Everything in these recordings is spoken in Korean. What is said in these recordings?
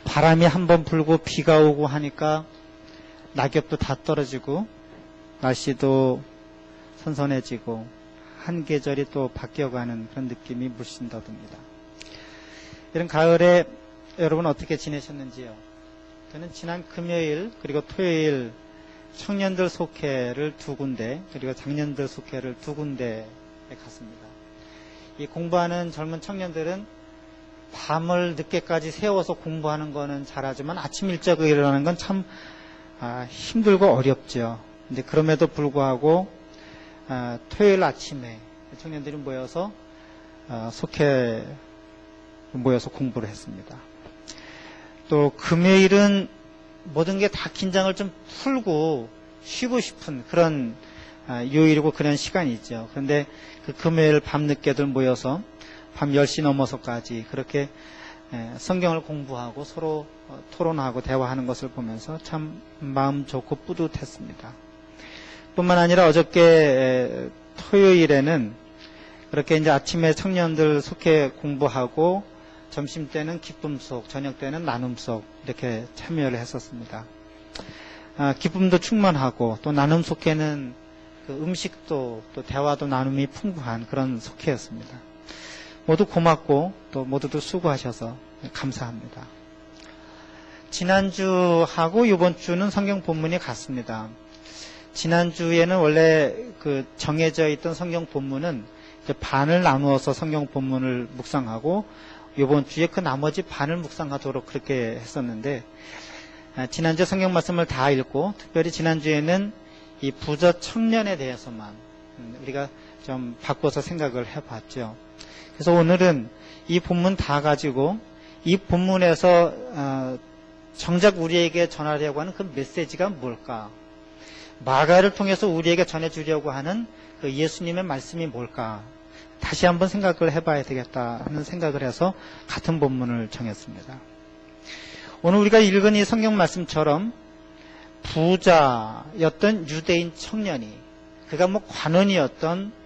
바람이 한번 불고 비가 오고 하니까 낙엽도 다 떨어지고 날씨도 선선해지고 한 계절이 또 바뀌어가는 그런 느낌이 물씬 더듭니다. 이런 가을에 여러분 어떻게 지내셨는지요? 저는 지난 금요일 그리고 토요일 청년들 속회를 2군데 그리고 장년들 속회를 2군데에 갔습니다. 이 공부하는 젊은 청년들은 밤을 늦게까지 세워서 공부하는 거는 잘하지만 아침 일찍 일어나는 건 참 힘들고 어렵죠. 근데 그럼에도 불구하고 토요일 아침에 청년들이 모여서 속회 모여서 공부를 했습니다. 또 금요일은 모든 게 다 긴장을 좀 풀고 쉬고 싶은 그런 요일이고 그런 시간이죠. 그런데 그 금요일 밤늦게들 모여서 밤 10시 넘어서까지 그렇게 성경을 공부하고 서로 토론하고 대화하는 것을 보면서 참 마음 좋고 뿌듯했습니다. 뿐만 아니라 어저께 토요일에는 그렇게 이제 아침에 청년들 속회 공부하고 점심 때는 기쁨 속, 저녁 때는 나눔 속 이렇게 참여를 했었습니다. 기쁨도 충만하고 또 나눔 속회는 그 음식도 또 대화도 나눔이 풍부한 그런 속회였습니다. 모두 고맙고 또 모두도 수고하셔서 감사합니다. 지난주하고 이번 주는 성경 본문이 같습니다. 지난주에는 원래 그 정해져 있던 성경 본문은 이제 반을 나누어서 성경 본문을 묵상하고 이번 주에 그 나머지 반을 묵상하도록 그렇게 했었는데 지난주 성경 말씀을 다 읽고 특별히 지난주에는 이 부자 청년에 대해서만 우리가 좀 바꿔서 생각을 해봤죠. 그래서 오늘은 이 본문 다 가지고 이 본문에서 정작 우리에게 전하려고 하는 그 메시지가 뭘까? 마가를 통해서 우리에게 전해주려고 하는 그 예수님의 말씀이 뭘까? 다시 한번 생각을 해봐야 되겠다 하는 생각을 해서 같은 본문을 정했습니다. 오늘 우리가 읽은 이 성경 말씀처럼 부자였던 유대인 청년이 그가 뭐 관원이었던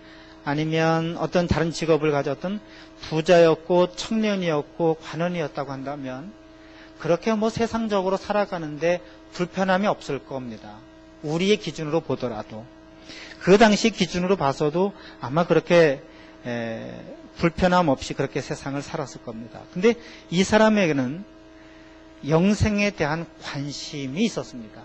아니면 어떤 다른 직업을 가졌던 부자였고 청년이었고 관원이었다고 한다면 그렇게 뭐 세상적으로 살아가는데 불편함이 없을 겁니다. 우리의 기준으로 보더라도 그 당시 기준으로 봐서도 아마 그렇게 불편함 없이 그렇게 세상을 살았을 겁니다. 근데 이 사람에게는 영생에 대한 관심이 있었습니다.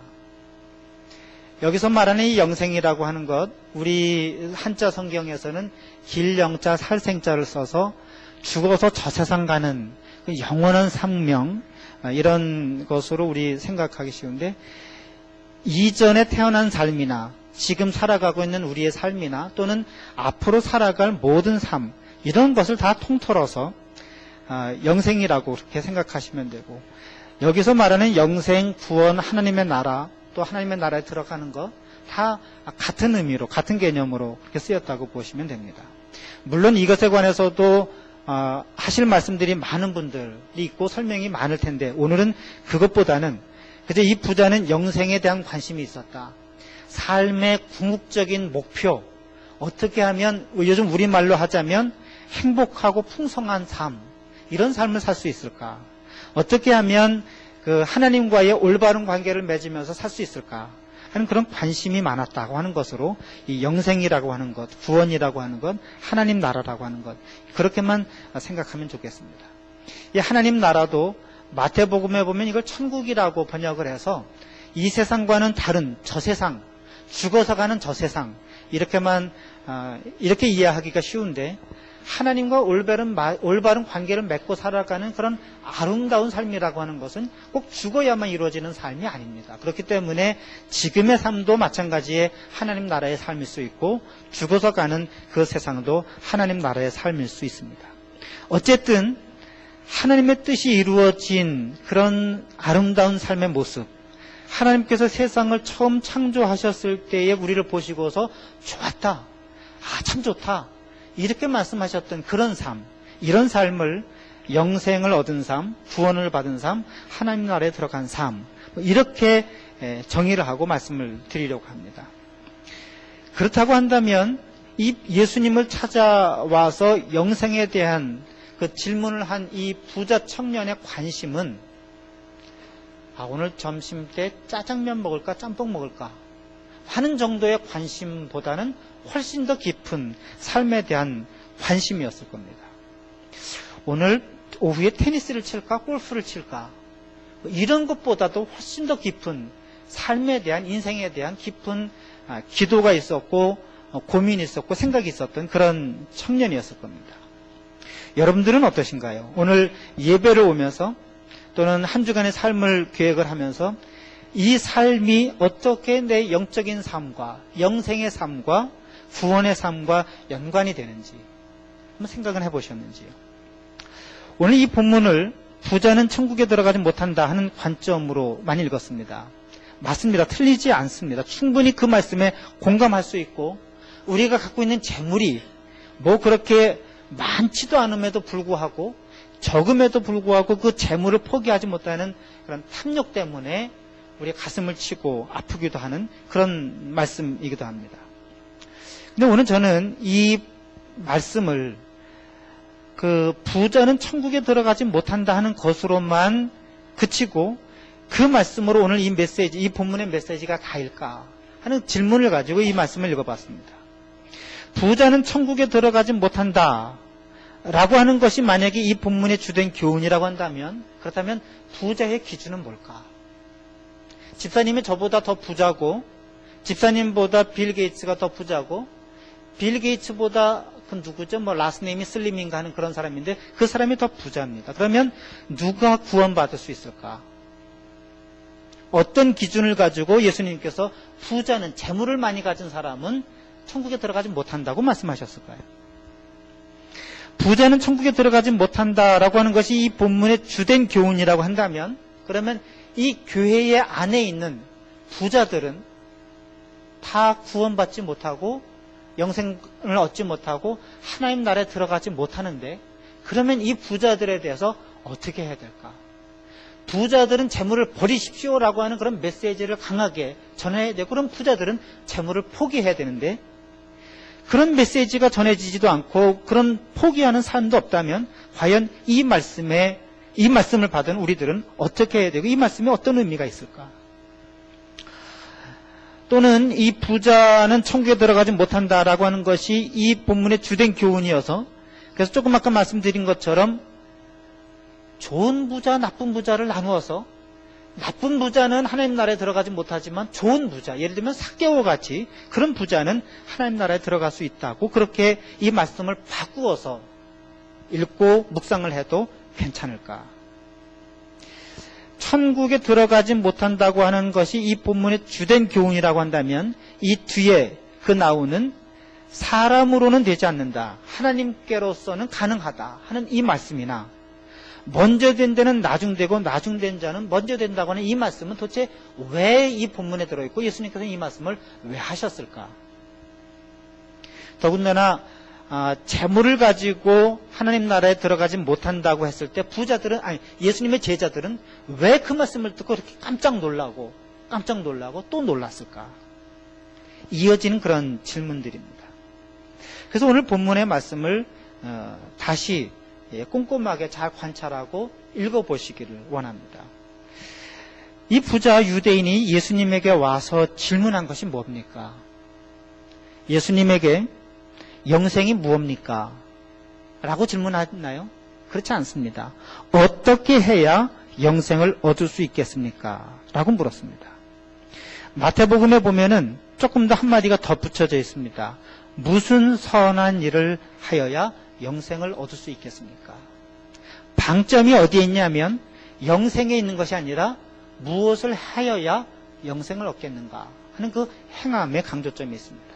여기서 말하는 이 영생이라고 하는 것, 우리 한자 성경에서는 길영자 살생자를 써서 죽어서 저 세상 가는 그 영원한 생명, 이런 것으로 우리 생각하기 쉬운데 이전에 태어난 삶이나 지금 살아가고 있는 우리의 삶이나 또는 앞으로 살아갈 모든 삶, 이런 것을 다 통틀어서 영생이라고 그렇게 생각하시면 되고, 여기서 말하는 영생, 구원, 하나님의 나라, 또 하나님의 나라에 들어가는 것 다 같은 의미로, 같은 개념으로 그렇게 쓰였다고 보시면 됩니다. 물론 이것에 관해서도 하실 말씀들이 많은 분들이 있고 설명이 많을 텐데 오늘은 그것보다는 그저 이 부자는 영생에 대한 관심이 있었다. 삶의 궁극적인 목표, 어떻게 하면 요즘 우리말로 하자면 행복하고 풍성한 삶, 이런 삶을 살 수 있을까? 어떻게 하면 그 하나님과의 올바른 관계를 맺으면서 살 수 있을까 하는 그런 관심이 많았다고 하는 것으로 이 영생이라고 하는 것, 구원이라고 하는 것, 하나님 나라라고 하는 것, 그렇게만 생각하면 좋겠습니다. 이 하나님 나라도 마태복음에 보면 이걸 천국이라고 번역을 해서 이 세상과는 다른 저 세상, 죽어서 가는 저 세상, 이렇게 이해하기가 쉬운데 하나님과 올바른 관계를 맺고 살아가는 그런 아름다운 삶이라고 하는 것은 꼭 죽어야만 이루어지는 삶이 아닙니다. 그렇기 때문에 지금의 삶도 마찬가지의 하나님 나라의 삶일 수 있고 죽어서 가는 그 세상도 하나님 나라의 삶일 수 있습니다. 어쨌든 하나님의 뜻이 이루어진 그런 아름다운 삶의 모습, 하나님께서 세상을 처음 창조하셨을 때에 우리를 보시고서 좋았다, 참 좋다, 이렇게 말씀하셨던 그런 삶, 이런 삶을 영생을 얻은 삶, 구원을 받은 삶, 하나님 나라에 들어간 삶, 이렇게 정의를 하고 말씀을 드리려고 합니다. 그렇다고 한다면 이 예수님을 찾아와서 영생에 대한 그 질문을 한 이 부자 청년의 관심은 오늘 점심 때 짜장면 먹을까 짬뽕 먹을까 하는 정도의 관심보다는 훨씬 더 깊은 삶에 대한 관심이었을 겁니다. 오늘 오후에 테니스를 칠까 골프를 칠까 이런 것보다도 훨씬 더 깊은 삶에 대한, 인생에 대한 깊은 기도가 있었고 고민이 있었고 생각이 있었던 그런 청년이었을 겁니다. 여러분들은 어떠신가요? 오늘 예배를 오면서 또는 한 주간의 삶을 계획을 하면서 이 삶이 어떻게 내 영적인 삶과 영생의 삶과 구원의 삶과 연관이 되는지 한번 생각을 해보셨는지요? 오늘 이 본문을 부자는 천국에 들어가지 못한다 하는 관점으로 많이 읽었습니다. 맞습니다. 틀리지 않습니다. 충분히 그 말씀에 공감할 수 있고 우리가 갖고 있는 재물이 뭐 그렇게 많지도 않음에도 불구하고 적음에도 불구하고 그 재물을 포기하지 못하는 그런 탐욕 때문에 우리 가슴을 치고 아프기도 하는 그런 말씀이기도 합니다. 근데 오늘 저는 이 말씀을 그 부자는 천국에 들어가지 못한다 하는 것으로만 그치고 그 말씀으로 오늘 이 메시지, 이 본문의 메시지가 다일까 하는 질문을 가지고 이 말씀을 읽어봤습니다. 부자는 천국에 들어가지 못한다 라고 하는 것이 만약에 이 본문의 주된 교훈이라고 한다면, 그렇다면 부자의 기준은 뭘까? 집사님이 저보다 더 부자고, 집사님보다 빌 게이츠가 더 부자고, 빌 게이츠보다 그 누구죠? 뭐 라스네임이 슬림인가 하는 그런 사람인데 그 사람이 더 부자입니다. 그러면 누가 구원받을 수 있을까? 어떤 기준을 가지고 예수님께서 부자는, 재물을 많이 가진 사람은 천국에 들어가지 못한다고 말씀하셨을까요? 부자는 천국에 들어가지 못한다라고 하는 것이 이 본문의 주된 교훈이라고 한다면, 그러면 이 교회의 안에 있는 부자들은 다 구원받지 못하고 영생을 얻지 못하고 하나님 나라에 들어가지 못하는데, 그러면 이 부자들에 대해서 어떻게 해야 될까? 부자들은 재물을 버리십시오라고 하는 그런 메시지를 강하게 전해야 되고, 그럼 부자들은 재물을 포기해야 되는데 그런 메시지가 전해지지도 않고 그런 포기하는 사람도 없다면 과연 이 말씀을 받은 우리들은 어떻게 해야 되고 이 말씀에 어떤 의미가 있을까? 또는 이 부자는 천국에 들어가지 못한다라고 하는 것이 이 본문의 주된 교훈이어서, 그래서 조금 아까 말씀드린 것처럼 좋은 부자, 나쁜 부자를 나누어서 나쁜 부자는 하나님 나라에 들어가지 못하지만 좋은 부자, 예를 들면 삭개오 같이 그런 부자는 하나님 나라에 들어갈 수 있다고, 그렇게 이 말씀을 바꾸어서 읽고 묵상을 해도 괜찮을까? 천국에 들어가지 못한다고 하는 것이 이 본문의 주된 교훈이라고 한다면, 이 뒤에 그 나오는 사람으로는 되지 않는다, 하나님께로서는 가능하다 하는 이 말씀이나, 먼저 된 데는 나중되고 나중된 자는 먼저 된다고 하는 이 말씀은 도대체 왜 이 본문에 들어있고 예수님께서 이 말씀을 왜 하셨을까? 더군다나 재물을 가지고 하나님 나라에 들어가지 못한다고 했을 때 부자들은, 예수님의 제자들은 왜 그 말씀을 듣고 그렇게 깜짝 놀라고 또 놀랐을까? 이어지는 그런 질문들입니다. 그래서 오늘 본문의 말씀을 다시 꼼꼼하게 잘 관찰하고 읽어보시기를 원합니다. 이 부자 유대인이 예수님에게 와서 질문한 것이 뭡니까? 예수님에게 영생이 무엇입니까? 라고 질문하나요? 그렇지 않습니다. 어떻게 해야 영생을 얻을 수 있겠습니까? 라고 물었습니다. 마태복음에 보면은 조금 더 한마디가 더 붙여져 있습니다. 무슨 선한 일을 하여야 영생을 얻을 수 있겠습니까? 방점이 어디에 있냐면 영생에 있는 것이 아니라 무엇을 하여야 영생을 얻겠는가 하는 그 행함의 강조점이 있습니다.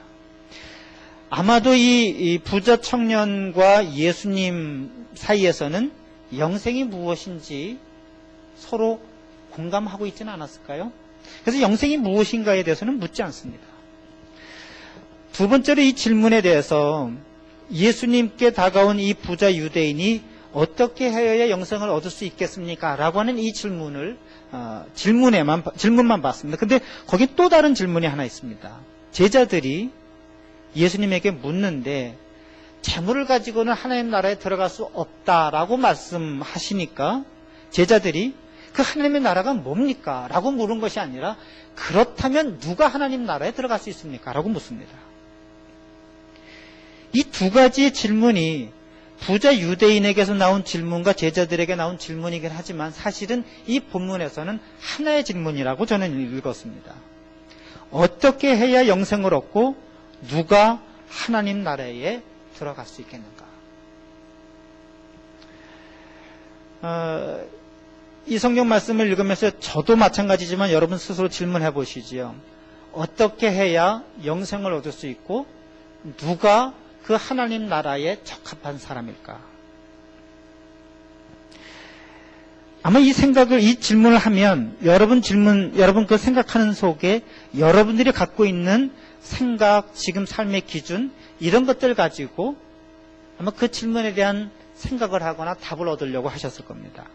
아마도 이 부자 청년과 예수님 사이에서는 영생이 무엇인지 서로 공감하고 있지는 않았을까요? 그래서 영생이 무엇인가에 대해서는 묻지 않습니다. 두 번째로 이 질문에 대해서 예수님께 다가온 이 부자 유대인이 어떻게 하여야 영생을 얻을 수 있겠습니까? 라고 하는 이 질문만 봤습니다. 근데 거기 또 다른 질문이 하나 있습니다. 제자들이 예수님에게 묻는데 재물을 가지고는 하나님 나라에 들어갈 수 없다라고 말씀하시니까 제자들이 그 하나님의 나라가 뭡니까? 라고 물은 것이 아니라 그렇다면 누가 하나님 나라에 들어갈 수 있습니까? 라고 묻습니다. 이 두 가지의 질문이 부자 유대인에게서 나온 질문과 제자들에게 나온 질문이긴 하지만 사실은 이 본문에서는 하나의 질문이라고 저는 읽었습니다. 어떻게 해야 영생을 얻고 누가 하나님 나라에 들어갈 수 있겠는가? 이 성경 말씀을 읽으면서 저도 마찬가지지만 여러분 스스로 질문해 보시지요. 어떻게 해야 영생을 얻을 수 있고 누가 그 하나님 나라에 적합한 사람일까? 아마 이 질문을 하면 여러분 그 생각하는 속에 여러분들이 갖고 있는 생각, 지금 삶의 기준, 이런 것들 가지고 아마 그 질문에 대한 생각을 하거나 답을 얻으려고 하셨을 겁니다.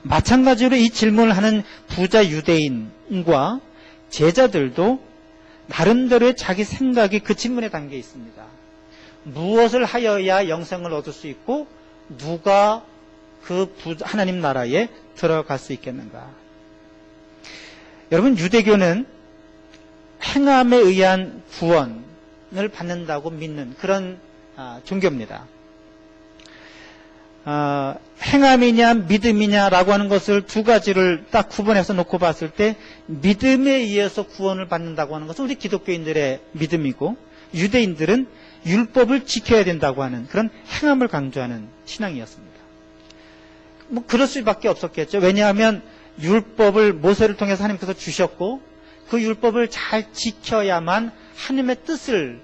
마찬가지로 이 질문을 하는 부자 유대인과 제자들도 나름대로의 자기 생각이 그 질문에 담겨 있습니다. 무엇을 하여야 영생을 얻을 수 있고 누가 그 하나님 나라에 들어갈 수 있겠는가? 여러분, 유대교는 행함에 의한 구원을 받는다고 믿는 그런 종교입니다. 행함이냐 믿음이냐라고 하는 것을 두 가지를 딱 구분해서 놓고 봤을 때 믿음에 의해서 구원을 받는다고 하는 것은 우리 기독교인들의 믿음이고 유대인들은 율법을 지켜야 된다고 하는 그런 행함을 강조하는 신앙이었습니다. 뭐 그럴 수밖에 없었겠죠. 왜냐하면 율법을 모세를 통해서 하나님께서 주셨고 그 율법을 잘 지켜야만 하나님의 뜻을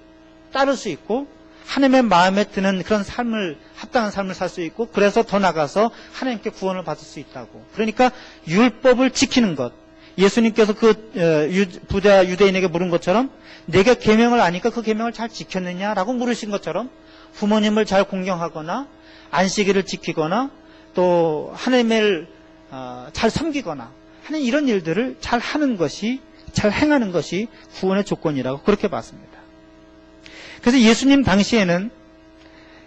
따를 수 있고 하나님의 마음에 드는 그런 삶을, 합당한 삶을 살 수 있고 그래서 더 나가서 하나님께 구원을 받을 수 있다고. 그러니까 율법을 지키는 것, 예수님께서 그 부자 유대인에게 물은 것처럼 내가 계명을 아니까 그 계명을 잘 지켰느냐라고 물으신 것처럼 부모님을 잘 공경하거나 안식일을 지키거나 또 하나님을 잘 섬기거나 하는 이런 일들을 잘 하는 것이, 잘 행하는 것이 구원의 조건이라고 그렇게 봤습니다. 그래서 예수님 당시에는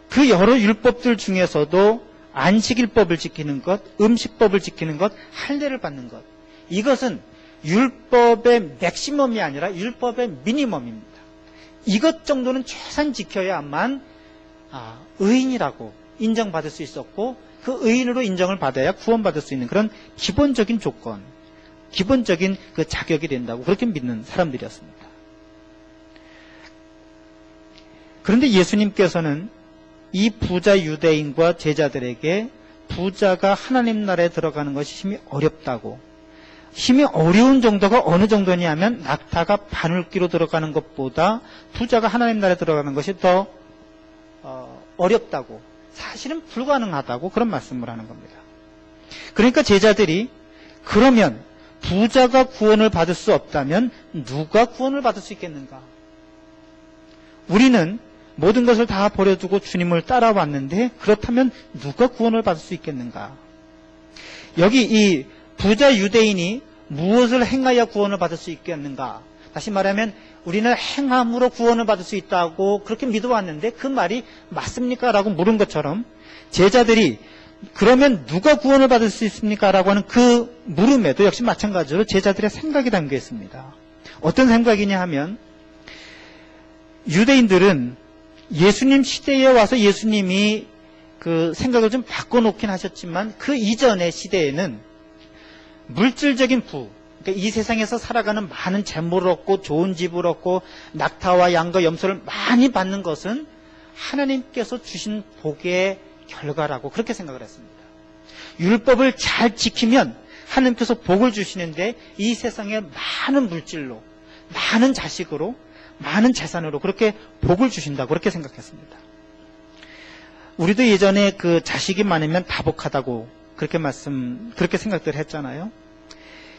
그 여러 율법들 중에서도 안식일법을 지키는 것, 음식법을 지키는 것, 할례를 받는 것, 이것은 율법의 맥시멈이 아니라 율법의 미니멈입니다. 이것 정도는 최소한 지켜야만 의인이라고 인정받을 수 있었고 그 의인으로 인정을 받아야 구원받을 수 있는 그런 기본적인 조건, 기본적인 그 자격이 된다고 그렇게 믿는 사람들이었습니다. 그런데 예수님께서는 이 부자 유대인과 제자들에게 부자가 하나님 나라에 들어가는 것이 힘이 어렵다고, 힘이 어려운 정도가 어느 정도냐면 낙타가 바늘귀로 들어가는 것보다 부자가 하나님 나라에 들어가는 것이 더 어렵다고, 사실은 불가능하다고 그런 말씀을 하는 겁니다. 그러니까 제자들이 그러면 부자가 구원을 받을 수 없다면 누가 구원을 받을 수 있겠는가? 우리는 모든 것을 다 버려두고 주님을 따라왔는데 그렇다면 누가 구원을 받을 수 있겠는가? 여기 이 부자 유대인이 무엇을 행하여 구원을 받을 수 있겠는가? 다시 말하면 우리는 행함으로 구원을 받을 수 있다고 그렇게 믿어왔는데 그 말이 맞습니까? 라고 물은 것처럼 제자들이 그러면 누가 구원을 받을 수 있습니까? 라고 하는 그 물음에도 역시 마찬가지로 제자들의 생각이 담겨 있습니다. 어떤 생각이냐 하면 유대인들은 예수님 시대에 와서 예수님이 그 생각을 좀 바꿔놓긴 하셨지만 그 이전의 시대에는 물질적인 부, 그러니까 이 세상에서 살아가는 많은 재물을 얻고 좋은 집을 얻고 낙타와 양과 염소를 많이 받는 것은 하나님께서 주신 복의 결과라고 그렇게 생각을 했습니다. 율법을 잘 지키면 하나님께서 복을 주시는데 이 세상에 많은 물질로, 많은 자식으로, 많은 재산으로 그렇게 복을 주신다고 그렇게 생각했습니다. 우리도 예전에 그 자식이 많으면 다복하다고 그렇게 생각들 했잖아요.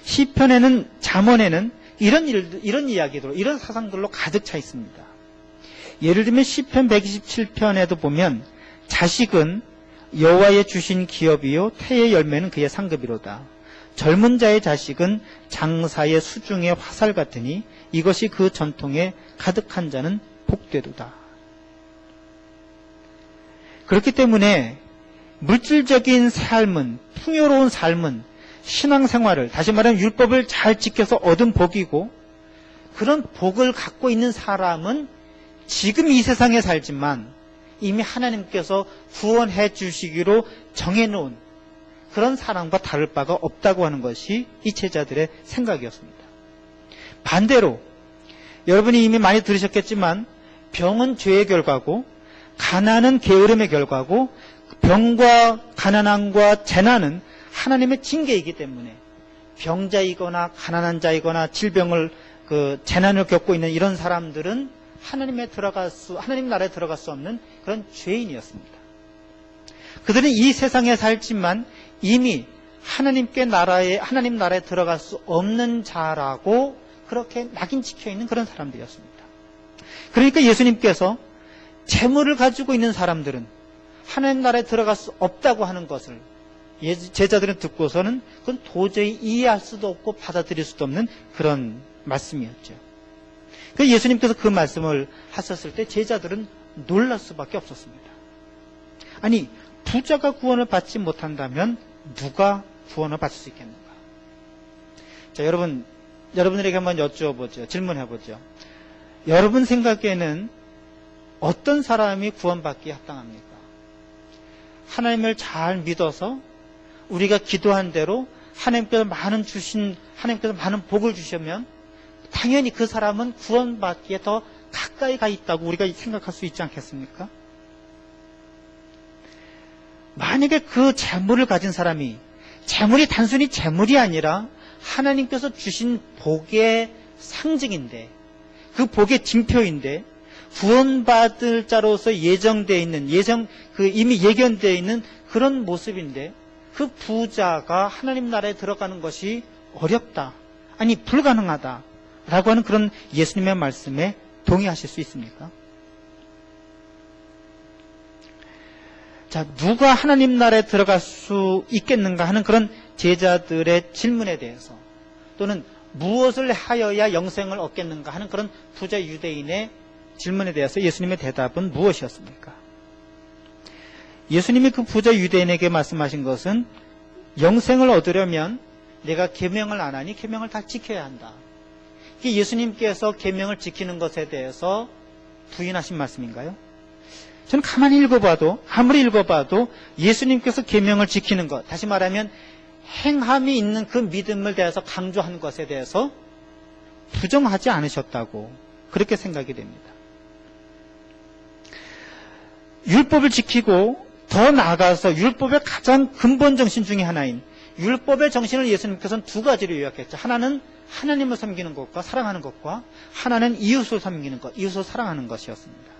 시편에는, 잠언에는 이런 이야기들, 이런 사상들로 가득 차 있습니다. 예를 들면 시편 127편에도 보면 자식은 여호와의 주신 기업이요 태의 열매는 그의 상급이로다. 젊은 자의 자식은 장사의 수중의 화살 같으니 이것이 그 전통에 가득한 자는 복되도다. 그렇기 때문에 물질적인 삶은, 풍요로운 삶은 신앙생활을, 다시 말하면 율법을 잘 지켜서 얻은 복이고, 그런 복을 갖고 있는 사람은 지금 이 세상에 살지만 이미 하나님께서 구원해 주시기로 정해놓은 그런 사람과 다를 바가 없다고 하는 것이 이 제자들의 생각이었습니다. 반대로 여러분이 이미 많이 들으셨겠지만 병은 죄의 결과고 가난은 게으름의 결과고 병과 가난함과 재난은 하나님의 징계이기 때문에 병자이거나 가난한 자이거나 질병을 재난을 겪고 있는 이런 사람들은 하나님 나라에 들어갈 수 없는 그런 죄인이었습니다. 그들은 이 세상에 살지만 이미 하나님 나라에 들어갈 수 없는 자라고 그렇게 낙인 찍혀 있는 그런 사람들이었습니다. 그러니까 예수님께서 재물을 가지고 있는 사람들은 하나님 나라에 들어갈 수 없다고 하는 것을 제자들은 듣고서는 그건 도저히 이해할 수도 없고 받아들일 수도 없는 그런 말씀이었죠. 그래서 예수님께서 그 말씀을 하셨을 때 제자들은 놀랄 수밖에 없었습니다. 아니, 부자가 구원을 받지 못한다면 누가 구원을 받을 수 있겠는가? 자, 여러분들에게 한번 여쭈어보죠. 질문해보죠. 여러분 생각에는 어떤 사람이 구원받기에 합당합니까? 하나님을 잘 믿어서 우리가 기도한 대로 하나님께서 많은 복을 주시면 당연히 그 사람은 구원받기에 더 가까이 가 있다고 우리가 생각할 수 있지 않겠습니까? 만약에 그 재물을 가진 사람이 재물이 단순히 재물이 아니라 하나님께서 주신 복의 상징인데 그 복의 징표인데 구원받을 자로서 예정되어 있는 이미 예견되어 있는 그런 모습인데 그 부자가 하나님 나라에 들어가는 것이 어렵다, 아니 불가능하다 라고 하는 그런 예수님의 말씀에 동의하실 수 있습니까? 자, 누가 하나님 나라에 들어갈 수 있겠는가 하는 그런 제자들의 질문에 대해서, 또는 무엇을 하여야 영생을 얻겠는가 하는 그런 부자 유대인의 질문에 대해서 예수님의 대답은 무엇이었습니까? 예수님이 그 부자 유대인에게 말씀하신 것은 영생을 얻으려면 내가 계명을 안 하니 계명을 다 지켜야 한다. 이게 예수님께서 계명을 지키는 것에 대해서 부인하신 말씀인가요? 저는 가만히 아무리 읽어봐도 예수님께서 계명을 지키는 것, 다시 말하면 행함이 있는 그 믿음을 대해서 강조하는 것에 대해서 부정하지 않으셨다고 그렇게 생각이 됩니다. 율법을 지키고 더 나아가서 율법의 가장 근본 정신 중에 하나인 율법의 정신을 예수님께서는 두 가지로 요약했죠. 하나는 하나님을 섬기는 것과 사랑하는 것과, 하나는 이웃을 섬기는 것, 이웃을 사랑하는 것이었습니다.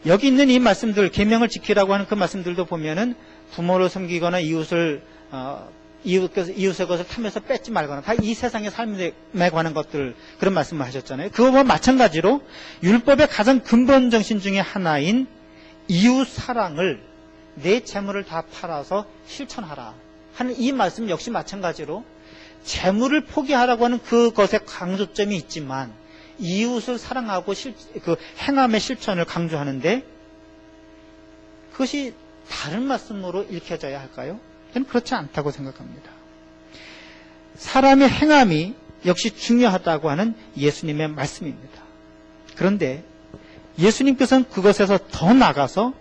여기 있는 이 말씀들, 계명을 지키라고 하는 그 말씀들도 보면은 부모를 섬기거나 이웃의 것을 탐해서 뺏지 말거나, 다 이 세상의 삶에 관한 것들, 그런 말씀을 하셨잖아요. 그거와 마찬가지로 율법의 가장 근본 정신 중에 하나인 이웃 사랑을, 내 재물을 다 팔아서 실천하라 하는 이 말씀 역시 마찬가지로 재물을 포기하라고 하는 그것의 강조점이 있지만 이웃을 사랑하고 그 행함의 실천을 강조하는데, 그것이 다른 말씀으로 읽혀져야 할까요? 저는 그렇지 않다고 생각합니다. 사람의 행함이 역시 중요하다고 하는 예수님의 말씀입니다. 그런데 예수님께서는 그것에서 더 나가서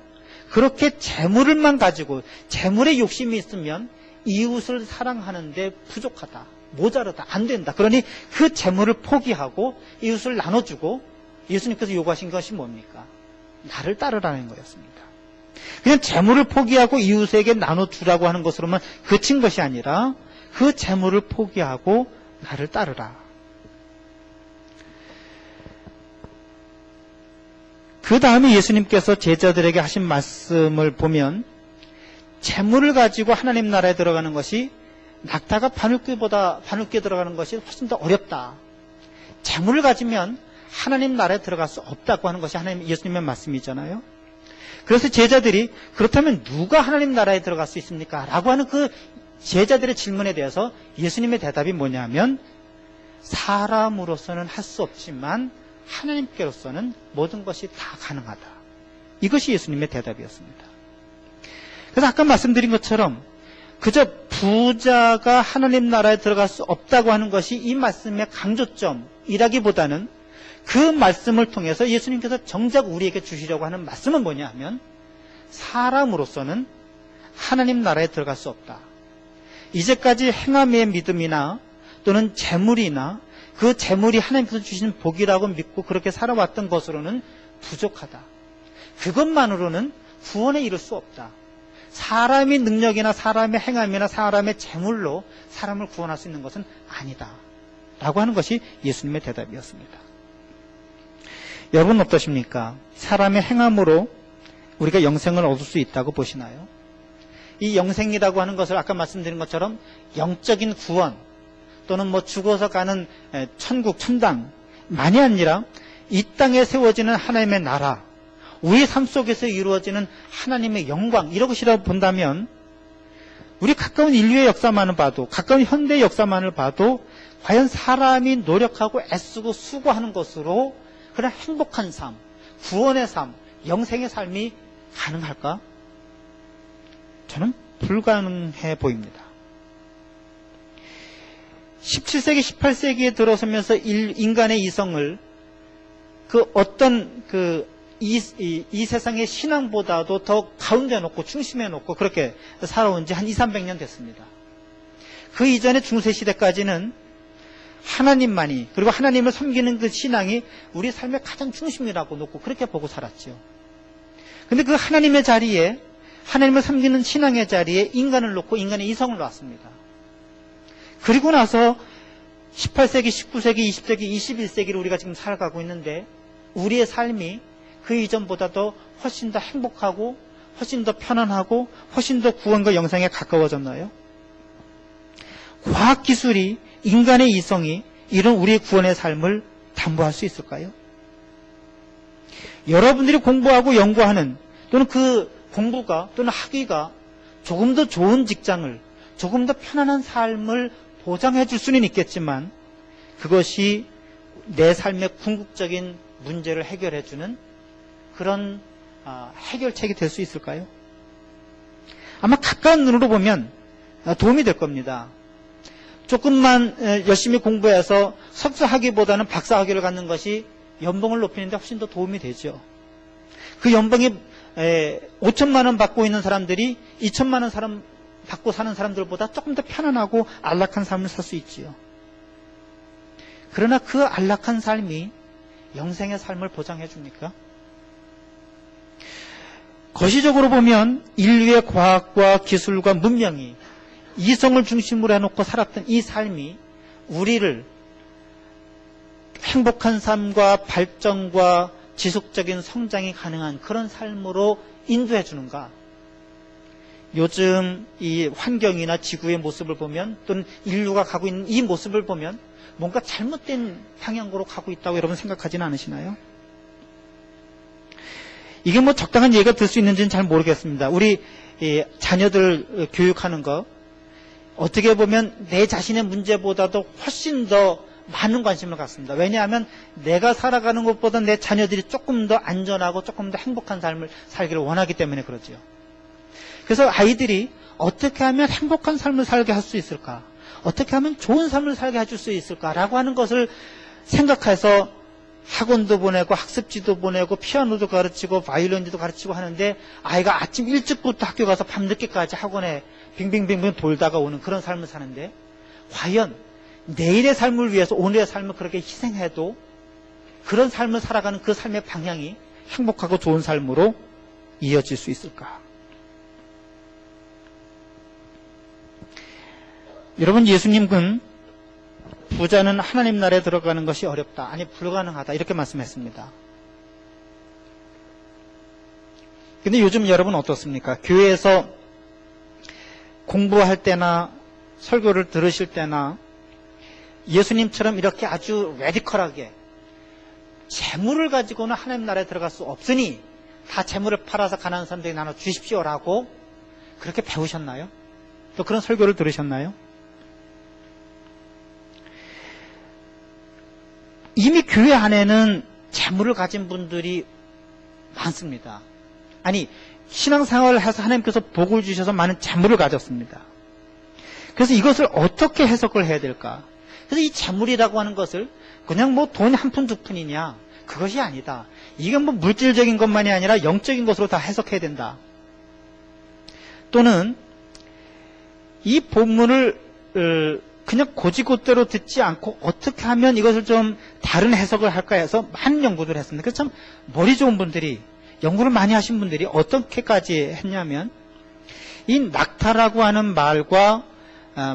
그렇게 재물을만 가지고 재물의 욕심이 있으면 이웃을 사랑하는데 부족하다, 모자르다, 안 된다. 그러니 그 재물을 포기하고 이웃을 나눠주고, 예수님께서 요구하신 것이 뭡니까? 나를 따르라는 거였습니다. 그냥 재물을 포기하고 이웃에게 나눠주라고 하는 것으로만 그친 것이 아니라 그 재물을 포기하고 나를 따르라. 그 다음에 예수님께서 제자들에게 하신 말씀을 보면 재물을 가지고 하나님 나라에 들어가는 것이 낙타가 바늘귀 들어가는 것이 훨씬 더 어렵다. 재물을 가지면 하나님 나라에 들어갈 수 없다고 하는 것이 예수님의 말씀이잖아요. 그래서 제자들이 그렇다면 누가 하나님 나라에 들어갈 수 있습니까? 라고 하는 그 제자들의 질문에 대해서 예수님의 대답이 뭐냐면, 사람으로서는 할 수 없지만 하나님께로서는 모든 것이 다 가능하다. 이것이 예수님의 대답이었습니다. 그래서 아까 말씀드린 것처럼 그저 부자가 하나님 나라에 들어갈 수 없다고 하는 것이 이 말씀의 강조점이라기보다는 그 말씀을 통해서 예수님께서 정작 우리에게 주시려고 하는 말씀은 뭐냐 하면 사람으로서는 하나님 나라에 들어갈 수 없다. 이제까지 행함의 믿음이나 또는 재물이나 그 재물이 하나님께서 주신 복이라고 믿고 그렇게 살아왔던 것으로는 부족하다. 그것만으로는 구원에 이를 수 없다. 사람의 능력이나 사람의 행함이나 사람의 재물로 사람을 구원할 수 있는 것은 아니다. 라고 하는 것이 예수님의 대답이었습니다. 여러분 어떠십니까? 사람의 행함으로 우리가 영생을 얻을 수 있다고 보시나요? 이 영생이라고 하는 것을 아까 말씀드린 것처럼 영적인 구원 또는 뭐 죽어서 가는 천국, 천당만이 아니라 이 땅에 세워지는 하나님의 나라, 우리 삶 속에서 이루어지는 하나님의 영광, 이런 것이라고 본다면 우리 가까운 인류의 역사만을 봐도, 가까운 현대의 역사만을 봐도 과연 사람이 노력하고 애쓰고 수고하는 것으로 그런 행복한 삶, 구원의 삶, 영생의 삶이 가능할까? 저는 불가능해 보입니다. 17세기, 18세기에 들어서면서 인간의 이성을 이 세상의 신앙보다도 더 가운데 놓고 중심에 놓고 그렇게 살아온 지 한 200~300년 됐습니다. 그 이전의 중세시대까지는 하나님만이, 그리고 하나님을 섬기는 그 신앙이 우리 삶의 가장 중심이라고 놓고 그렇게 보고 살았죠. 근데 그 하나님의 자리에, 하나님을 섬기는 신앙의 자리에 인간을 놓고 인간의 이성을 놨습니다. 그리고 나서 18세기, 19세기, 20세기, 21세기를 우리가 지금 살아가고 있는데 우리의 삶이 그 이전보다도 훨씬 더 행복하고 훨씬 더 편안하고 훨씬 더 구원과 영생에 가까워졌나요? 과학기술이, 인간의 이성이 이런 우리의 구원의 삶을 담보할 수 있을까요? 여러분들이 공부하고 연구하는 또는 그 공부가 또는 학위가 조금 더 좋은 직장을, 조금 더 편안한 삶을 보장해 줄 수는 있겠지만 그것이 내 삶의 궁극적인 문제를 해결해 주는 그런 해결책이 될 수 있을까요? 아마 가까운 눈으로 보면 도움이 될 겁니다. 조금만 열심히 공부해서 석사학위보다는 박사학위를 갖는 것이 연봉을 높이는 데 훨씬 더 도움이 되죠. 그 연봉이 5천만 원 받고 있는 사람들이 2천만 원 받고 사는 사람들보다 조금 더 편안하고 안락한 삶을 살 수 있지요. 그러나 그 안락한 삶이 영생의 삶을 보장해 줍니까? 거시적으로 보면 인류의 과학과 기술과 문명이 이성을 중심으로 해놓고 살았던 이 삶이 우리를 행복한 삶과 발전과 지속적인 성장이 가능한 그런 삶으로 인도해 주는가? 요즘 이 환경이나 지구의 모습을 보면 또는 인류가 가고 있는 이 모습을 보면 뭔가 잘못된 방향으로 가고 있다고 여러분 생각하지는 않으시나요? 이게 뭐 적당한 예가 될 수 있는지는 잘 모르겠습니다. 우리 자녀들 교육하는 거 어떻게 보면 내 자신의 문제보다도 훨씬 더 많은 관심을 갖습니다. 왜냐하면 내가 살아가는 것보다 내 자녀들이 조금 더 안전하고 조금 더 행복한 삶을 살기를 원하기 때문에 그러죠. 그래서 아이들이 어떻게 하면 행복한 삶을 살게 할 수 있을까? 어떻게 하면 좋은 삶을 살게 해줄 수 있을까라고 하는 것을 생각해서 학원도 보내고 학습지도 보내고 피아노도 가르치고 바이올린도 가르치고 하는데 아이가 아침 일찍부터 학교 가서 밤늦게까지 학원에 빙빙빙빙 돌다가 오는 그런 삶을 사는데 과연 내일의 삶을 위해서 오늘의 삶을 그렇게 희생해도 그런 삶을 살아가는 그 삶의 방향이 행복하고 좋은 삶으로 이어질 수 있을까? 여러분, 예수님은 부자는 하나님 나라에 들어가는 것이 어렵다, 아니 불가능하다 이렇게 말씀했습니다. 근데 요즘 여러분 어떻습니까? 교회에서 공부할 때나 설교를 들으실 때나 예수님처럼 이렇게 아주 레디컬하게 재물을 가지고는 하나님 나라에 들어갈 수 없으니 다 재물을 팔아서 가난한 사람들에게 나눠 주십시오라고 그렇게 배우셨나요? 또 그런 설교를 들으셨나요? 이미 교회 안에는 재물을 가진 분들이 많습니다. 아니, 신앙생활을 해서 하나님께서 복을 주셔서 많은 재물을 가졌습니다. 그래서 이것을 어떻게 해석을 해야 될까? 그래서 이 재물이라고 하는 것을 그냥 뭐 돈 한 푼 두 푼이냐, 그것이 아니다. 이게 뭐 물질적인 것만이 아니라 영적인 것으로 다 해석해야 된다. 또는 이 본문을 그냥 고지고대로 듣지 않고 어떻게 하면 이것을 좀 다른 해석을 할까 해서 많은 연구를 했습니다. 그래서 참 머리 좋은 분들이, 연구를 많이 하신 분들이 어떻게까지 했냐면, 이 낙타라고 하는 말과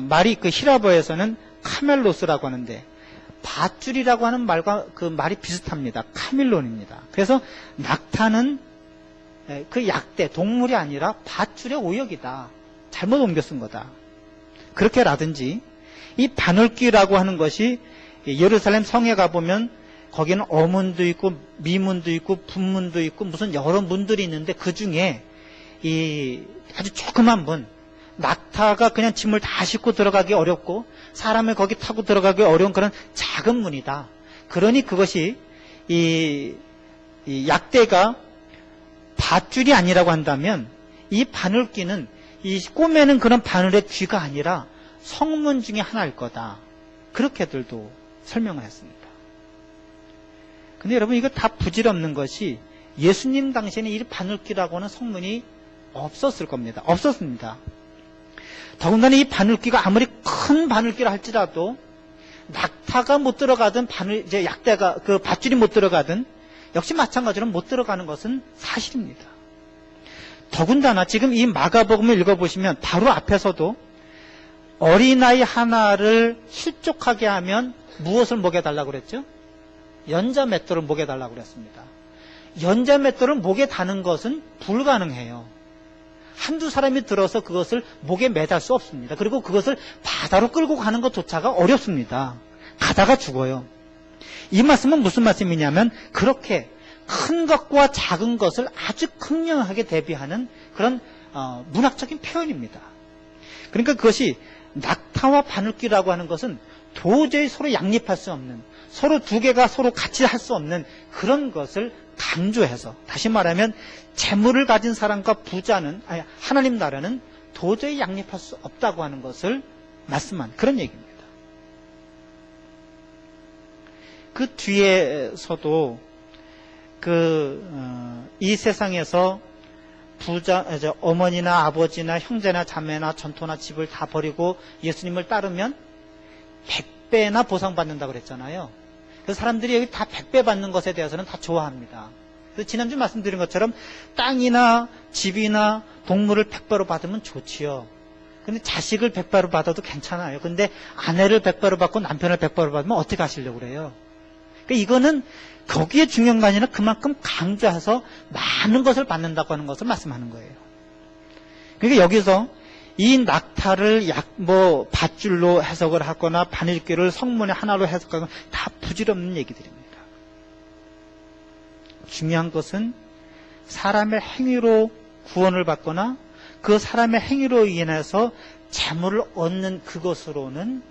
말이 그 히라보에서는 카멜로스라고 하는데, 밧줄이라고 하는 말과 그 말이 비슷합니다. 카밀론입니다. 그래서 낙타는 그 약대, 동물이 아니라 밧줄의 오역이다. 잘못 옮겨 쓴 거다. 그렇게라든지, 이 바늘귀라고 하는 것이 예루살렘 성에 가보면 거기는 어문도 있고 미문도 있고 분문도 있고 무슨 여러 문들이 있는데, 그 중에 이 아주 조그만 문, 낙타가 그냥 짐을 다 싣고 들어가기 어렵고 사람을 거기 타고 들어가기 어려운 그런 작은 문이다. 그러니 그것이 이 약대가 밧줄이 아니라고 한다면, 이 바늘귀는 이 꼬매는 그런 바늘의 귀가 아니라 성문 중에 하나일 거다. 그렇게들도 설명을 했습니다. 근데 여러분, 이거 다 부질없는 것이, 예수님 당시에는 이 바늘귀라고 하는 성문이 없었을 겁니다. 없었습니다. 더군다나 이 바늘귀가 아무리 큰 바늘귀라 할지라도 낙타가 못 들어가든 이제 약대가 그 밧줄이 못 들어가든 역시 마찬가지로 못 들어가는 것은 사실입니다. 더군다나 지금 이 마가복음을 읽어보시면 바로 앞에서도 어린아이 하나를 실족하게 하면 무엇을 먹여달라고 그랬죠? 연자맷돌을 먹여달라고 그랬습니다. 연자맷돌을 목에 다는 것은 불가능해요. 한두 사람이 들어서 그것을 목에 매달 수 없습니다. 그리고 그것을 바다로 끌고 가는 것조차가 어렵습니다. 가다가 죽어요. 이 말씀은 무슨 말씀이냐면, 그렇게 큰 것과 작은 것을 아주 극명하게 대비하는 그런 문학적인 표현입니다. 그러니까 그것이 낙타와 바늘귀라고 하는 것은 도저히 서로 양립할 수 없는, 서로 두 개가 서로 같이 할 수 없는 그런 것을 강조해서, 다시 말하면 재물을 가진 사람과 부자는, 아니, 하나님 나라는 도저히 양립할 수 없다고 하는 것을 말씀한 그런 얘기입니다. 그 뒤에서도 이 세상에서 부자, 어머니나 아버지나 형제나 자매나 전토나 집을 다 버리고 예수님을 따르면 100배나 보상받는다고 그랬잖아요. 그래서 사람들이 여기 다 100배 받는 것에 대해서는 다 좋아합니다. 그래서 지난주 말씀드린 것처럼 땅이나 집이나 동물을 100배로 받으면 좋지요. 근데 자식을 100배로 받아도 괜찮아요. 근데 아내를 100배로 받고 남편을 100배로 받으면 어떻게 하시려고 그래요? 그러니까 이거는 거기에 중요한 게 아니라 그만큼 강조해서 많은 것을 받는다고 하는 것을 말씀하는 거예요. 그러니까 여기서 이 낙타를 밧줄로 해석을 하거나 바늘귀를 성문의 하나로 해석하거나 다 부질없는 얘기들입니다. 중요한 것은 사람의 행위로 구원을 받거나 그 사람의 행위로 인해서 재물을 얻는 그것으로는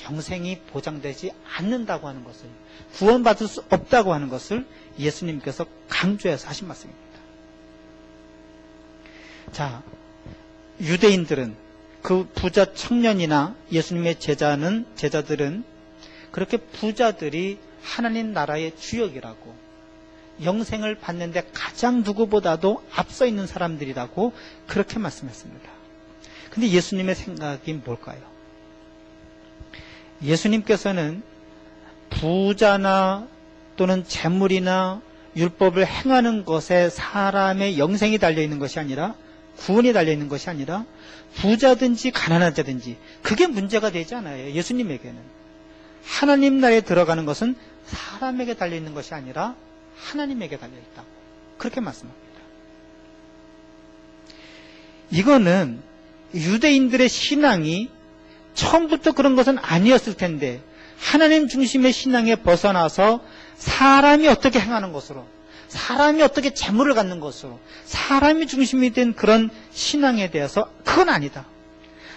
영생이 보장되지 않는다고 하는 것을, 구원받을 수 없다고 하는 것을 예수님께서 강조해서 하신 말씀입니다. 자, 유대인들은, 그 부자 청년이나 예수님의 제자들은 그렇게 부자들이 하나님 나라의 주역이라고, 영생을 받는데 가장 누구보다도 앞서 있는 사람들이라고 그렇게 말씀했습니다. 근데 예수님의 생각이 뭘까요? 예수님께서는 부자나 또는 재물이나 율법을 행하는 것에 사람의 영생이 달려있는 것이 아니라, 구원이 달려있는 것이 아니라 부자든지 가난한 자든지 그게 문제가 되지 않아요. 예수님에게는 하나님 나라에 들어가는 것은 사람에게 달려있는 것이 아니라 하나님에게 달려있다고 그렇게 말씀합니다. 이거는 유대인들의 신앙이 처음부터 그런 것은 아니었을 텐데, 하나님 중심의 신앙에 벗어나서 사람이 어떻게 행하는 것으로, 사람이 어떻게 재물을 갖는 것으로, 사람이 중심이 된 그런 신앙에 대해서 그건 아니다,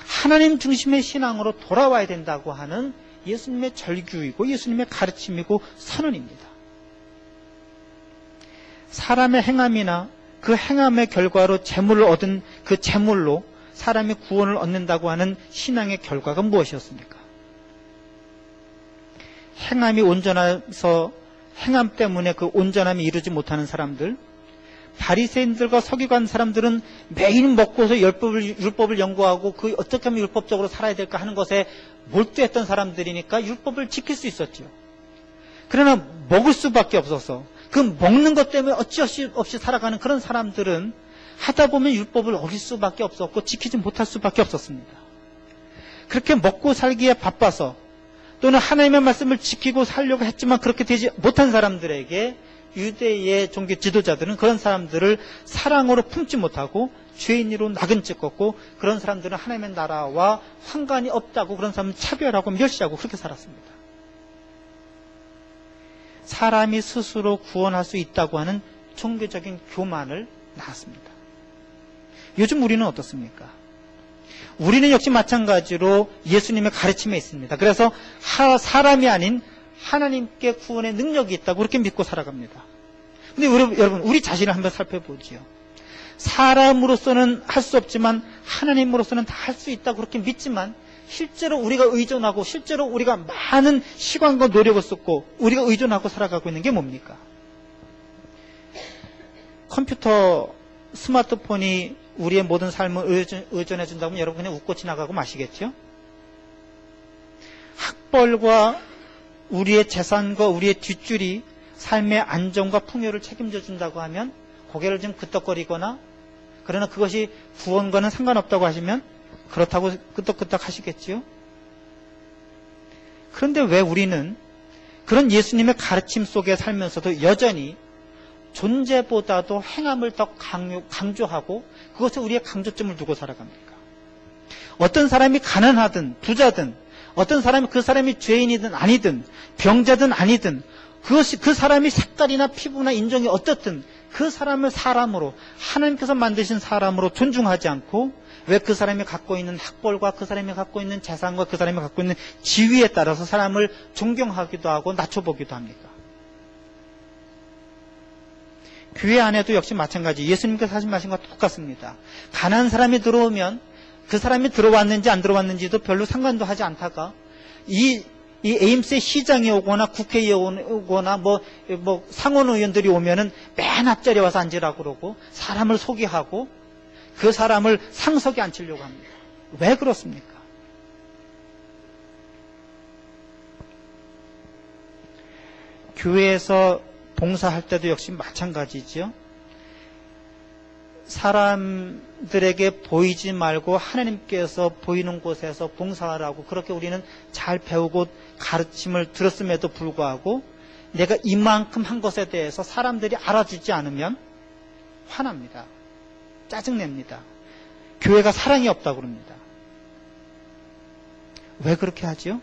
하나님 중심의 신앙으로 돌아와야 된다고 하는 예수님의 절규이고 예수님의 가르침이고 선언입니다. 사람의 행함이나 그 행함의 결과로 재물을 얻은 그 재물로 사람이 구원을 얻는다고 하는 신앙의 결과가 무엇이었습니까? 행함이 온전해서 행함 때문에 그 온전함이 이루지 못하는 사람들, 바리새인들과 서기관 사람들은 매일 먹고서 율법을 연구하고 그 어떻게 하면 율법적으로 살아야 될까 하는 것에 몰두했던 사람들이니까 율법을 지킬 수 있었죠. 그러나 먹을 수밖에 없어서 그 먹는 것 때문에 어찌 없이 살아가는 그런 사람들은 하다 보면 율법을 어길 수밖에 없었고 지키지 못할 수밖에 없었습니다. 그렇게 먹고 살기에 바빠서 또는 하나님의 말씀을 지키고 살려고 했지만 그렇게 되지 못한 사람들에게 유대의 종교 지도자들은 그런 사람들을 사랑으로 품지 못하고 죄인으로 낙인 찍었고, 그런 사람들은 하나님의 나라와 상관이 없다고 그런 사람을 차별하고 멸시하고 그렇게 살았습니다. 사람이 스스로 구원할 수 있다고 하는 종교적인 교만을 낳았습니다. 요즘 우리는 어떻습니까? 우리는 역시 마찬가지로 예수님의 가르침에 있습니다. 그래서 사람이 아닌 하나님께 구원의 능력이 있다고 그렇게 믿고 살아갑니다. 근데 여러분, 우리 자신을 한번 살펴보지요. 사람으로서는 할 수 없지만 하나님으로서는 다 할 수 있다고 그렇게 믿지만 실제로 우리가 의존하고 실제로 우리가 많은 시간과 노력을 쏟고 우리가 의존하고 살아가고 있는 게 뭡니까? 컴퓨터, 스마트폰이 우리의 모든 삶을 의존해 준다면 여러분 그냥 웃고 지나가고 마시겠죠? 학벌과 우리의 재산과 우리의 뒷줄이 삶의 안정과 풍요를 책임져 준다고 하면 고개를 좀 끄덕거리거나, 그러나 그것이 구원과는 상관없다고 하시면 그렇다고 끄덕끄덕 하시겠지요? 그런데 왜 우리는 그런 예수님의 가르침 속에 살면서도 여전히 존재보다도 행함을 더 강조하고 그것에 우리의 강조점을 두고 살아갑니까? 어떤 사람이 가난하든 부자든, 어떤 사람이 그 사람이 죄인이든 아니든 병자든 아니든, 그것이 그 사람이 색깔이나 피부나 인종이 어떻든 그 사람을 사람으로, 하나님께서 만드신 사람으로 존중하지 않고 왜 그 사람이 갖고 있는 학벌과 그 사람이 갖고 있는 재산과 그 사람이 갖고 있는 지위에 따라서 사람을 존경하기도 하고 낮춰보기도 합니까? 교회 안에도 역시 마찬가지, 예수님께서 하신 말씀과 똑같습니다. 가난한 사람이 들어오면 그 사람이 들어왔는지 안 들어왔는지도 별로 상관도 하지 않다가 이 에임스의 시장이 오거나 국회의원이 오거나 뭐 상원 의원들이 오면은 맨 앞자리에 와서 앉으라고 그러고 사람을 소개하고 그 사람을 상석에 앉히려고 합니다. 왜 그렇습니까? 교회에서 봉사할 때도 역시 마찬가지죠. 사람들에게 보이지 말고 하나님께서 보이는 곳에서 봉사하라고 그렇게 우리는 잘 배우고 가르침을 들었음에도 불구하고 내가 이만큼 한 것에 대해서 사람들이 알아주지 않으면 화납니다. 짜증냅니다. 교회가 사랑이 없다고 그럽니다. 왜 그렇게 하죠?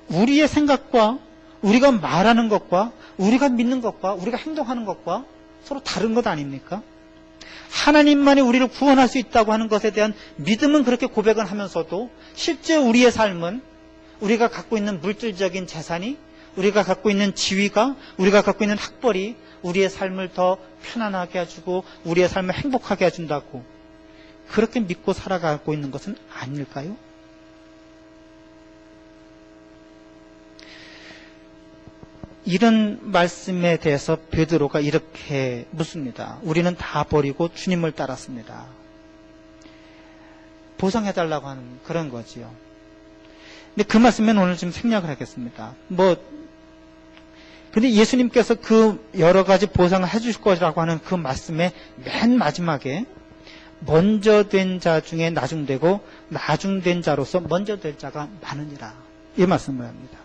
우리의 생각과 우리가 말하는 것과 우리가 믿는 것과 우리가 행동하는 것과 서로 다른 것 아닙니까? 하나님만이 우리를 구원할 수 있다고 하는 것에 대한 믿음은 그렇게 고백을 하면서도 실제 우리의 삶은 우리가 갖고 있는 물질적인 재산이, 우리가 갖고 있는 지위가, 우리가 갖고 있는 학벌이 우리의 삶을 더 편안하게 해주고 우리의 삶을 행복하게 해준다고 그렇게 믿고 살아가고 있는 것은 아닐까요? 이런 말씀에 대해서 베드로가 이렇게 묻습니다. 우리는 다 버리고 주님을 따랐습니다. 보상해달라고 하는 그런 거지요. 근데 그 말씀은 오늘 좀 생략을 하겠습니다. 근데 예수님께서 그 여러 가지 보상을 해주실 것이라고 하는 그 말씀의 맨 마지막에 먼저 된 자 중에 나중되고 나중된 자로서 먼저 될 자가 많으니라, 이 말씀을 합니다.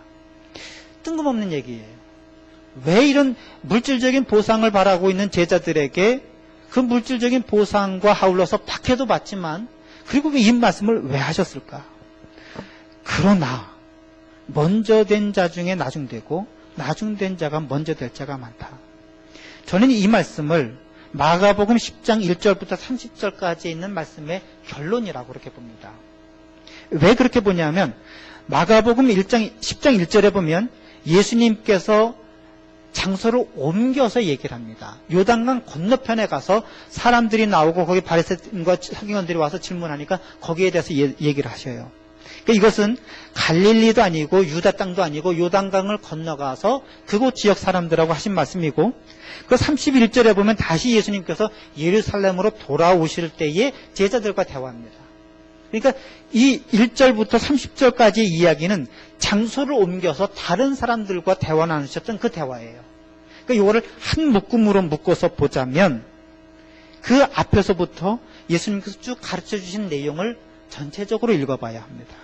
뜬금없는 얘기예요. 왜 이런 물질적인 보상을 바라고 있는 제자들에게 그 물질적인 보상과 아울러서 박해도 받지만 그리고 이 말씀을 왜 하셨을까? 그러나 먼저 된 자 중에 나중되고 나중된 자가 먼저 될 자가 많다. 저는 이 말씀을 마가복음 10장 1절부터 30절까지 있는 말씀의 결론이라고 그렇게 봅니다. 왜 그렇게 보냐면 마가복음 10장 1절에 보면 예수님께서 장소를 옮겨서 얘기를 합니다. 요단강 건너편에 가서 사람들이 나오고 거기 바리새인과 서기관들이 와서 질문하니까 거기에 대해서 얘기를 하셔요. 그러니까 이것은 갈릴리도 아니고 유다 땅도 아니고 요단강을 건너가서 그곳 지역 사람들하고 하신 말씀이고, 그 31절에 보면 다시 예수님께서 예루살렘으로 돌아오실 때에 제자들과 대화합니다. 그러니까 이 1절부터 30절까지의 이야기는 장소를 옮겨서 다른 사람들과 대화 나누셨던 그 대화예요. 그러니까 이거를 한 묶음으로 묶어서 보자면 그 앞에서부터 예수님께서 쭉 가르쳐 주신 내용을 전체적으로 읽어봐야 합니다.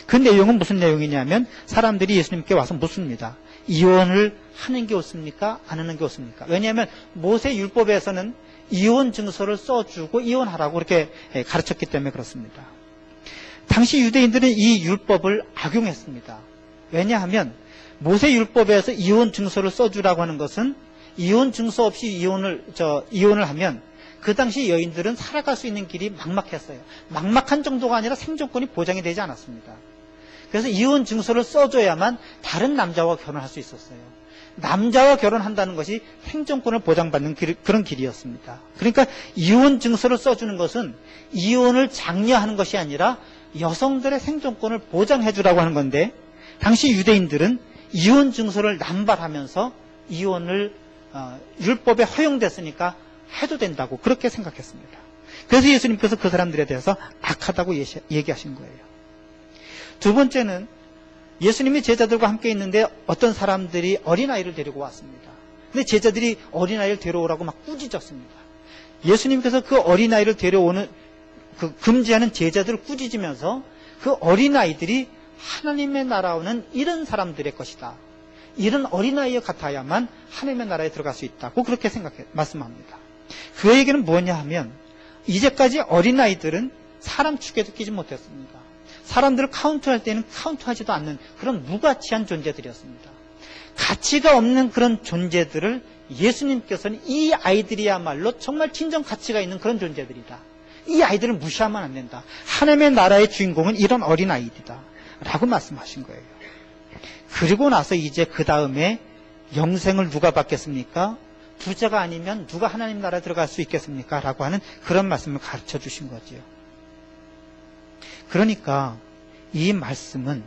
그 내용은 무슨 내용이냐면 사람들이 예수님께 와서 묻습니다. 이혼을 하는 게 옳습니까? 안 하는 게 옳습니까? 왜냐하면 모세 율법에서는 이혼 증서를 써주고 이혼하라고 이렇게 가르쳤기 때문에 그렇습니다. 당시 유대인들은 이 율법을 악용했습니다. 왜냐하면 모세 율법에서 이혼 증서를 써주라고 하는 것은 이혼 증서 없이 이혼을 하면 그 당시 여인들은 살아갈 수 있는 길이 막막했어요. 막막한 정도가 아니라 생존권이 보장이 되지 않았습니다. 그래서 이혼 증서를 써줘야만 다른 남자와 결혼할 수 있었어요. 남자와 결혼한다는 것이 생존권을 보장받는 그런 길이었습니다. 그러니까 이혼 증서를 써주는 것은 이혼을 장려하는 것이 아니라 여성들의 생존권을 보장해 주라고 하는 건데, 당시 유대인들은 이혼 증서를 남발하면서 이혼을 율법에 허용됐으니까 해도 된다고 그렇게 생각했습니다. 그래서 예수님께서 그 사람들에 대해서 악하다고 얘기하신 거예요. 두 번째는 예수님이 제자들과 함께 있는데 어떤 사람들이 어린아이를 데리고 왔습니다. 근데 제자들이 어린아이를 데려오라고 막 꾸짖었습니다. 예수님께서 그 어린아이를 데려오는 금지하는 제자들을 꾸짖으면서 그 어린아이들이 하나님의 나라는 이런 사람들의 것이다. 이런 어린아이와 같아야만 하나님의 나라에 들어갈 수 있다고 그렇게 말씀합니다. 그 얘기는 뭐냐 하면 이제까지 어린아이들은 사람 축에도 끼지 못했습니다. 사람들을 카운트할 때는 카운트하지도 않는 그런 무가치한 존재들이었습니다. 가치가 없는 그런 존재들을 예수님께서는 이 아이들이야말로 정말 진정 가치가 있는 그런 존재들이다. 이 아이들을 무시하면 안 된다. 하나님의 나라의 주인공은 이런 어린아이들이다 라고 말씀하신 거예요. 그리고 나서 이제 그 다음에 영생을 누가 받겠습니까? 부자가 아니면 누가 하나님 나라에 들어갈 수 있겠습니까? 라고 하는 그런 말씀을 가르쳐 주신 거죠. 그러니까 이 말씀은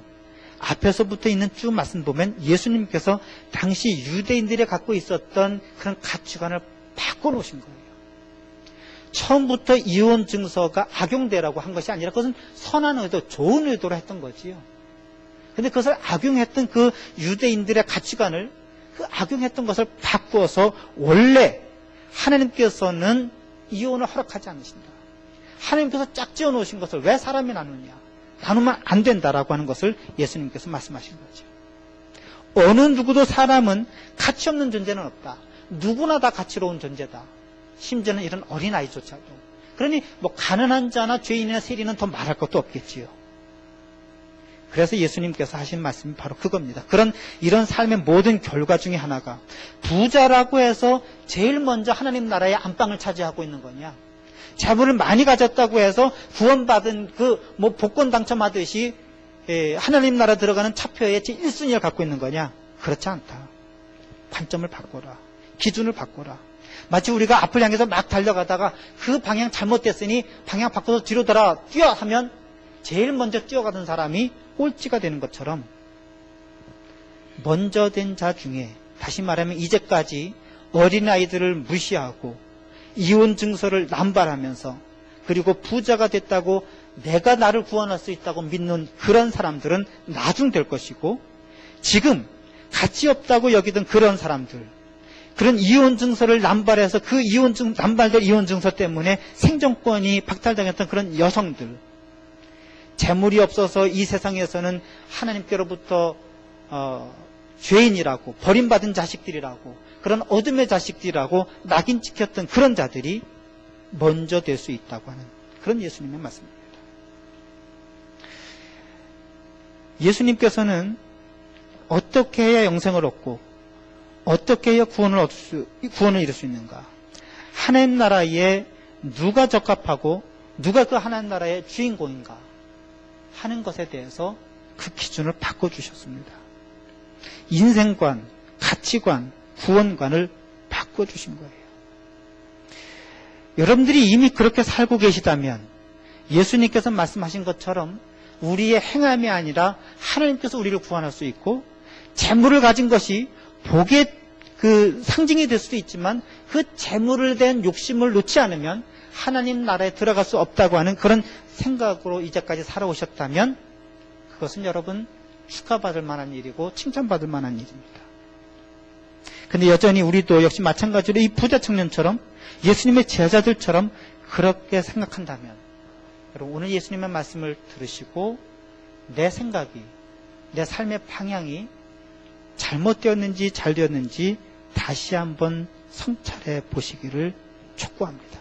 앞에서부터 있는 쭉 말씀 보면 예수님께서 당시 유대인들이 갖고 있었던 그런 가치관을 바꿔놓으신 거예요. 처음부터 이혼 증서가 악용되라고 한 것이 아니라 그것은 선한 의도, 좋은 의도로 했던 거지요. 근데 그것을 악용했던 그 유대인들의 가치관을 악용했던 것을 바꾸어서 원래 하나님께서는 이혼을 허락하지 않으신다. 하나님께서 짝지어 놓으신 것을 왜 사람이 나누냐? 나누면 안 된다라고 하는 것을 예수님께서 말씀하신 거죠. 어느 누구도 사람은 가치 없는 존재는 없다. 누구나 다 가치로운 존재다. 심지어는 이런 어린아이조차도. 그러니 뭐 가난한 자나 죄인이나 세리는 더 말할 것도 없겠지요. 그래서 예수님께서 하신 말씀이 바로 그겁니다. 이런 삶의 모든 결과 중에 하나가 부자라고 해서 제일 먼저 하나님 나라의 안방을 차지하고 있는 거냐? 재물을 많이 가졌다고 해서 구원받은 복권 당첨하듯이 하나님 나라 들어가는 차표에 제 1순위를 갖고 있는 거냐? 그렇지 않다. 관점을 바꿔라. 기준을 바꿔라. 마치 우리가 앞을 향해서 막 달려가다가 그 방향 잘못됐으니 방향 바꿔서 뒤로 뛰어 하면 제일 먼저 뛰어가던 사람이 꼴찌가 되는 것처럼 먼저 된 자 중에, 다시 말하면 이제까지 어린아이들을 무시하고 이혼 증서를 남발하면서 그리고 부자가 됐다고 내가 나를 구원할 수 있다고 믿는 그런 사람들은 나중 될 것이고, 지금 가치 없다고 여기던 그런 사람들, 그런 이혼 증서를 남발해서 그 남발된 이혼 증서 때문에 생존권이 박탈당했던 그런 여성들, 재물이 없어서 이 세상에서는 하나님께로부터 죄인이라고, 버림받은 자식들이라고, 그런 어둠의 자식들이라고 낙인 찍혔던 그런 자들이 먼저 될 수 있다고 하는 그런 예수님의 말씀입니다. 예수님께서는 어떻게 해야 영생을 얻고 어떻게 해야 구원을 이룰 수 있는가? 하나님 나라에 누가 적합하고 누가 그 하나님 나라의 주인공인가 하는 것에 대해서 그 기준을 바꿔주셨습니다. 인생관, 가치관, 구원관을 바꿔주신 거예요. 여러분들이 이미 그렇게 살고 계시다면 예수님께서 말씀하신 것처럼 우리의 행함이 아니라 하나님께서 우리를 구원할 수 있고, 재물을 가진 것이 복의 그 상징이 될 수도 있지만 그 재물을 대한 욕심을 놓지 않으면 하나님 나라에 들어갈 수 없다고 하는 그런 생각으로 이제까지 살아오셨다면 그것은 여러분 축하받을 만한 일이고 칭찬받을 만한 일입니다. 근데 여전히 우리도 역시 마찬가지로 이 부자 청년처럼 예수님의 제자들처럼 그렇게 생각한다면, 여러분 오늘 예수님의 말씀을 들으시고 내 생각이, 내 삶의 방향이 잘못되었는지 잘 되었는지 다시 한번 성찰해 보시기를 촉구합니다.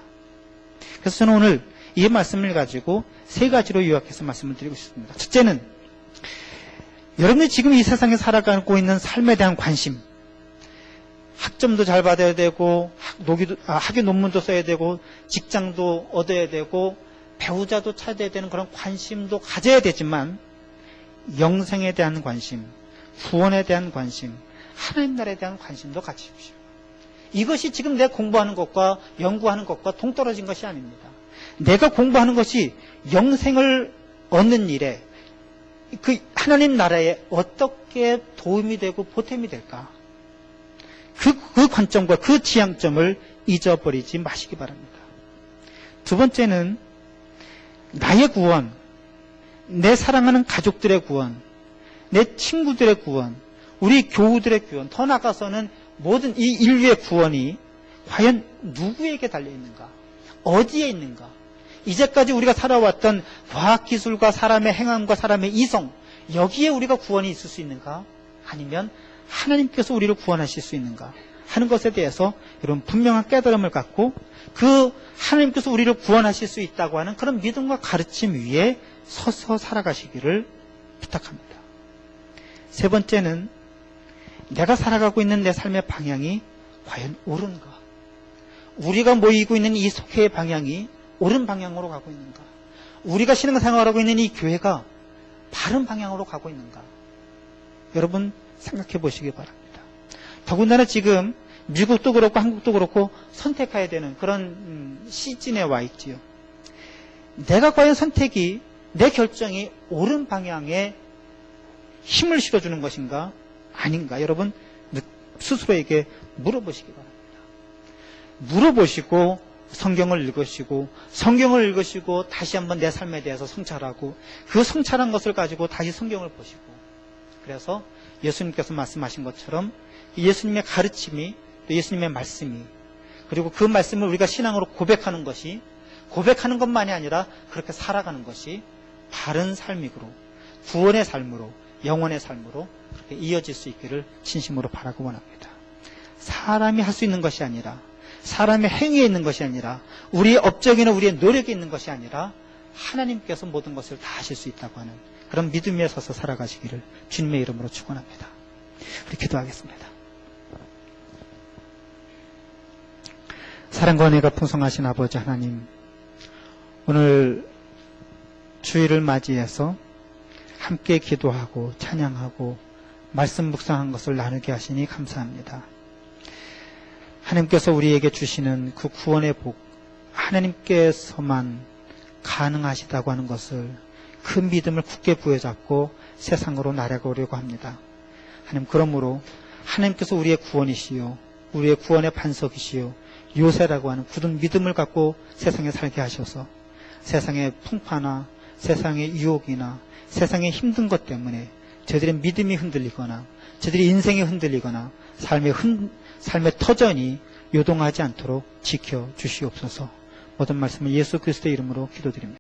그래서 저는 오늘 이 말씀을 가지고 세 가지로 요약해서 말씀을 드리고 싶습니다. 첫째는 여러분이 지금 이 세상에 살아가고 있는 삶에 대한 관심, 학점도 잘 받아야 되고 학위 논문도 써야 되고 직장도 얻어야 되고 배우자도 찾아야 되는 그런 관심도 가져야 되지만 영생에 대한 관심, 구원에 대한 관심, 하나님 나라에 대한 관심도 가지십시오. 이것이 지금 내가 공부하는 것과 연구하는 것과 동떨어진 것이 아닙니다. 내가 공부하는 것이 영생을 얻는 일에, 그 하나님 나라에 어떻게 도움이 되고 보탬이 될까? 그 관점과 그 지향점을 잊어버리지 마시기 바랍니다. 두 번째는 나의 구원, 내 사랑하는 가족들의 구원, 내 친구들의 구원, 우리 교우들의 구원, 더 나아가서는 모든 이 인류의 구원이 과연 누구에게 달려있는가? 어디에 있는가? 이제까지 우리가 살아왔던 과학기술과 사람의 행함과 사람의 이성, 여기에 우리가 구원이 있을 수 있는가? 아니면 하나님께서 우리를 구원하실 수 있는가? 하는 것에 대해서 여러분 분명한 깨달음을 갖고 그 하나님께서 우리를 구원하실 수 있다고 하는 그런 믿음과 가르침 위에 서서 살아가시기를 부탁합니다. 세 번째는 내가 살아가고 있는 내 삶의 방향이 과연 옳은가? 우리가 모이고 있는 이 속회의 방향이 옳은 방향으로 가고 있는가? 우리가 신앙생활하고 있는 이 교회가 바른 방향으로 가고 있는가? 여러분 생각해 보시기 바랍니다. 더군다나 지금 미국도 그렇고 한국도 그렇고 선택해야 되는 그런 시즌에 와 있지요. 내가 과연 선택이, 내 결정이 옳은 방향에 힘을 실어주는 것인가 아닌가? 여러분 스스로에게 물어보시기 바랍니다. 물어보시고 성경을 읽으시고, 성경을 읽으시고 다시 한번 내 삶에 대해서 성찰하고, 그 성찰한 것을 가지고 다시 성경을 보시고, 그래서 예수님께서 말씀하신 것처럼 예수님의 가르침이, 또 예수님의 말씀이, 그리고 그 말씀을 우리가 신앙으로 고백하는 것이, 고백하는 것만이 아니라 그렇게 살아가는 것이 바른 삶이고 구원의 삶으로, 영원의 삶으로 그렇게 이어질 수 있기를 진심으로 바라고 원합니다. 사람이 할 수 있는 것이 아니라, 사람의 행위에 있는 것이 아니라, 우리의 업적이나 우리의 노력에 있는 것이 아니라 하나님께서 모든 것을 다 하실 수 있다고 하는 그런 믿음 위에 서서 살아가시기를 주님의 이름으로 축원합니다. 우리 기도하겠습니다. 사랑과 은혜가 풍성하신 아버지 하나님, 오늘 주일을 맞이해서 함께 기도하고 찬양하고 말씀 묵상한 것을 나누게 하시니 감사합니다. 하나님께서 우리에게 주시는 그 구원의 복, 하나님께서만 가능하시다고 하는 것을, 그 믿음을 굳게 부여잡고 세상으로 나아가려고 합니다. 하나님, 그러므로 하나님께서 우리의 구원이시요, 우리의 구원의 반석이시요, 요새라고 하는 굳은 믿음을 갖고 세상에 살게 하셔서 세상의 풍파나 세상의 유혹이나 세상의 힘든 것 때문에 저희들의 믿음이 흔들리거나 저희들의 인생이 흔들리거나 삶의 터전이 요동하지 않도록 지켜주시옵소서. 모든 말씀을 예수 그리스도의 이름으로 기도드립니다.